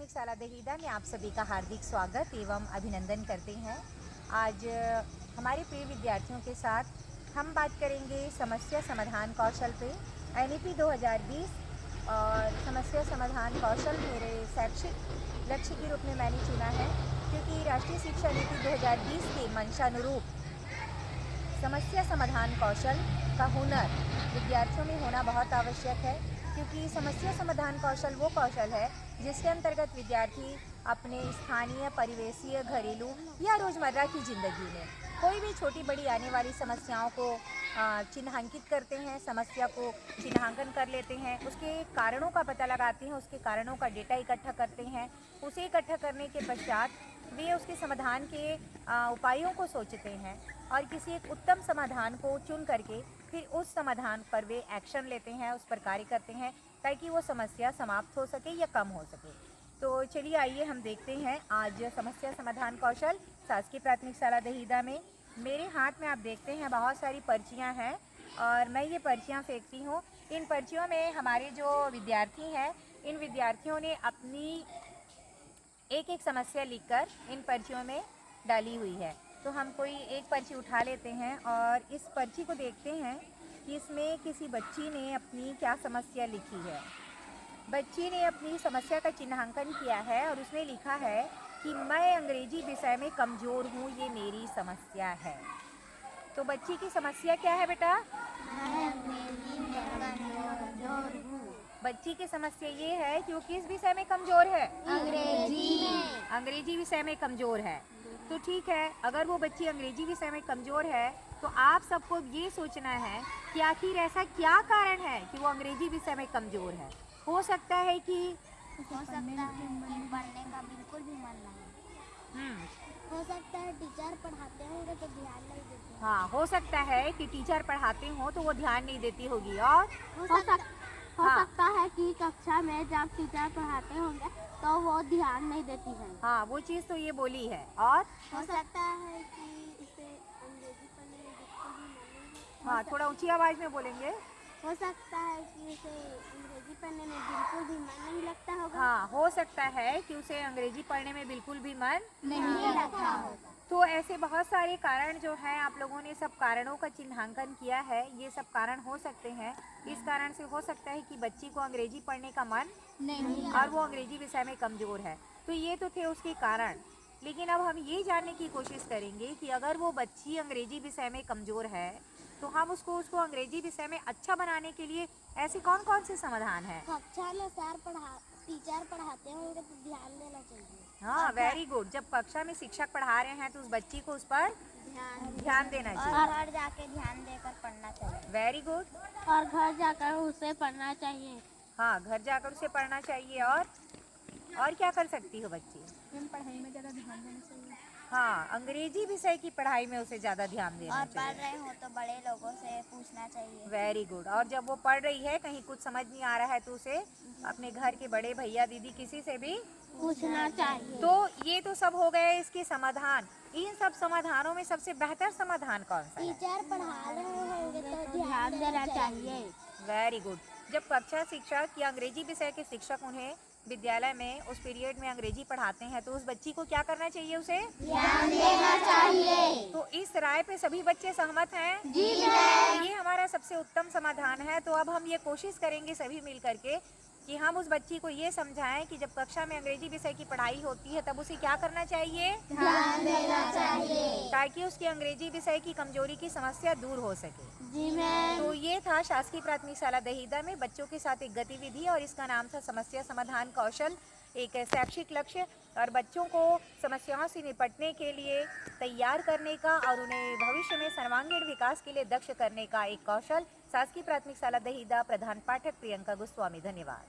प्राथमिक शाला दहीदा में आप सभी का हार्दिक स्वागत एवं अभिनंदन करते हैं। आज हमारे प्रिय विद्यार्थियों के साथ हम बात करेंगे समस्या समाधान कौशल पे एनईपी 2020 और समस्या समाधान कौशल मेरे शैक्षिक लक्ष्य के रूप में मैंने चुना है, क्योंकि राष्ट्रीय शिक्षा नीति 2020 के मंशानुरूप समस्या समाधान कौशल का हुनर विद्यार्थियों में होना बहुत आवश्यक है। क्योंकि समस्या समाधान कौशल वो कौशल है जिसके अंतर्गत विद्यार्थी अपने स्थानीय, परिवेशीय, घरेलू या रोज़मर्रा की ज़िंदगी में कोई भी छोटी बड़ी आने वाली समस्याओं को चिन्हांकित करते हैं, समस्या को चिन्हांकन कर लेते हैं, उसके कारणों का पता लगाते हैं, उसके कारणों का डेटा इकट्ठा करते हैं। उसे इकट्ठा करने के पश्चात वे उसके समाधान के उपायों को सोचते हैं और किसी एक उत्तम समाधान को चुन करके फिर उस समाधान पर वे एक्शन लेते हैं, उस पर कार्य करते हैं ताकि वो समस्या समाप्त हो सके या कम हो सके। तो चलिए आइए हम देखते हैं आज समस्या समाधान कौशल शासकीय प्राथमिक शाला दहीदा में। मेरे हाथ में आप देखते हैं बहुत सारी पर्चियां हैं और मैं ये पर्चियां फेंकती हूँ। इन पर्चियों में हमारे जो विद्यार्थी हैं, इन विद्यार्थियों ने अपनी एक एक समस्या लिखकर इन पर्चियों में डाली हुई है। तो हम कोई एक पर्ची उठा लेते हैं और इस पर्ची को देखते हैं कि इसमें किसी बच्ची ने अपनी क्या समस्या लिखी है। बच्ची ने अपनी समस्या का चिन्हांकन किया है और उसने लिखा है कि मैं अंग्रेजी विषय में कमज़ोर हूँ, ये मेरी समस्या है। तो बच्ची की समस्या क्या है बेटा? मैं अंग्रेजी में कमजोर हूँ। बच्ची की समस्या ये है कि वो किस विषय में कमज़ोर है? अंग्रेजी विषय में कमज़ोर है। तो ठीक है, अगर वो बच्ची अंग्रेजी विषय में कमज़ोर है तो आप सबको ये सोचना है कि आखिर ऐसा क्या कारण है कि वो अंग्रेजी विषय में कमज़ोर है। हो सकता है कि पढ़ने का बिल्कुल भी मन नहीं। हो सकता है टीचर पढ़ाते होंगे तो ध्यान नहीं देते। हाँ, हो सकता है कि टीचर पढ़ाते हो तो वो ध्यान नहीं देती होगी। और हो सकता है कि कक्षा में जब टीचर पढ़ाते होंगे तो वो ध्यान नहीं देती है। हाँ, वो चीज़ तो ये बोली है। और हो सकता है कि इसे अंग्रेजी पढ़ने में बिल्कुल भी मन नहीं है। हाँ, थोड़ा ऊंची आवाज़ में बोलेंगे। हो सकता है कि उसे अंग्रेजी पढ़ने में बिल्कुल भी मन नहीं लगता होगा। हाँ, हो सकता है कि उसे अंग्रेजी पढ़ने में बिल्कुल भी मन नहीं लगता होगा। तो ऐसे बहुत सारे कारण जो हैं, आप लोगों ने सब कारणों का चिन्हांकन किया है। ये सब कारण हो सकते हैं। इस कारण से हो सकता है कि बच्ची को अंग्रेजी पढ़ने का मन नहीं और वो अंग्रेजी विषय में कमज़ोर है। तो ये तो थे उसके कारण। लेकिन अब हम ये जानने की कोशिश करेंगे कि अगर वो बच्ची अंग्रेजी विषय में कमज़ोर है तो हम उसको अंग्रेजी विषय में अच्छा बनाने के लिए ऐसे कौन कौन से समाधान हैं? कक्षा में टीचर पढ़ाते होंगे तो ध्यान देना चाहिए। हाँ, वेरी गुड। जब कक्षा में शिक्षक पढ़ा रहे हैं तो उस बच्ची को उस पर ध्यान देना और चाहिए। घर जाके ध्यान देकर पढ़ना चाहिए। Very good. और घर जाकर उसे पढ़ना चाहिए। हाँ, घर जाकर उसे पढ़ना चाहिए। और क्या कर सकती हो बच्ची? पढ़ाई में ज़्यादा ध्यान देना चाहिए। हाँ, अंग्रेजी विषय की पढ़ाई में उसे ज़्यादा ध्यान देना और चाहिए। पढ़ रहे हो तो बड़े लोगों से पूछना चाहिए। Very good. और जब वो पढ़ रही है, कहीं कुछ समझ नहीं आ रहा है तो उसे अपने घर के बड़े भैया दीदी किसी से भी पूछना चाहिए। तो ये तो सब हो गए इसके समाधान। इन सब समाधानों में सबसे बेहतर समाधान कौन सा है? टीचर पढ़ा रहे होंगे तो ध्यान देना चाहिए। Very good. जब कक्षा शिक्षक या अंग्रेजी विषय के शिक्षक उन्हें विद्यालय में उस पीरियड में अंग्रेजी पढ़ाते हैं तो उस बच्ची को क्या करना चाहिए? उसे ध्यान देना चाहिए। तो इस राय पे सभी बच्चे सहमत हैं? जी मैम। ये हमारा सबसे उत्तम समाधान है। तो अब हम ये कोशिश करेंगे सभी मिल करके कि हम उस बच्ची को ये समझाएं कि जब कक्षा में अंग्रेजी विषय की पढ़ाई होती है तब उसे क्या करना चाहिए? ध्यान देना चाहिए ताकि उसकी अंग्रेजी विषय की कमजोरी की समस्या दूर हो सके। जी मैम। तो ये था शासकीय प्राथमिक शाला दहीदा में बच्चों के साथ एक गतिविधि और इसका नाम था समस्या समाधान कौशल, एक शैक्षिक लक्ष्य और बच्चों को समस्याओं से निपटने के लिए तैयार करने का और उन्हें भविष्य में सर्वांगीण विकास के लिए दक्ष करने का एक कौशल। शासकीय प्राथमिक शाला दहीदा, प्रधान पाठक प्रियंका गोस्वामी। धन्यवाद।